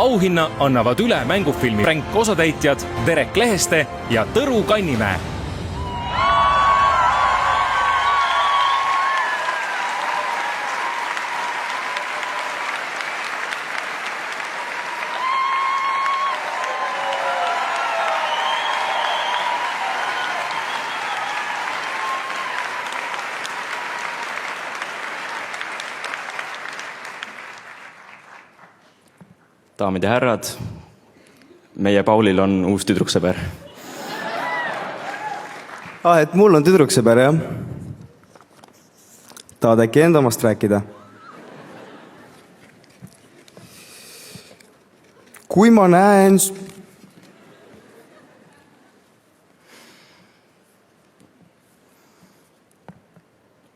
Auhinna annavad üle mängufilmi Frank osatäitjad Derek Leheste ja Tõru Kannimäe. Daamid ja härrad, meie Paulil on uus tüdruksõber. Et mul on tüdruksõber, jah? Tahad äkki enda omast rääkida? Kui ma näen...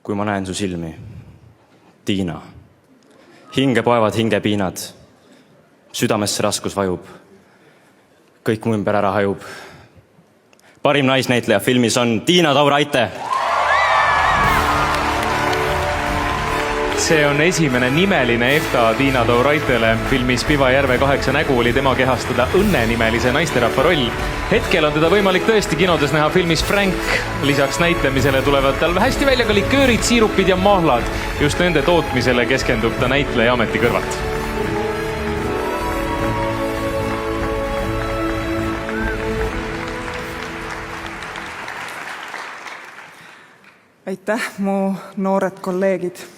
Kui ma näen su silmi, Tiina, hinge poevad hingepiinad, südamesse raskus vajub, kõik mu ümber ära hajub. Parim naisnäitleja filmis on Tiina Tauraite. See on esimene nimeline EFTA Tiina Tauraitele. Filmis Piva Järve 8 nägu oli tema kehastada õnnenimelise naisterahva roll. Hetkel on teda võimalik tõesti kinodes näha filmis Frank. Lisaks näitlemisele tulevad tal hästi välja ka liköörid, siirupid ja mahlad. Just nende tootmisele keskendub ta näitleja ameti kõrvalt. Aitäh, mu noored kolleegid!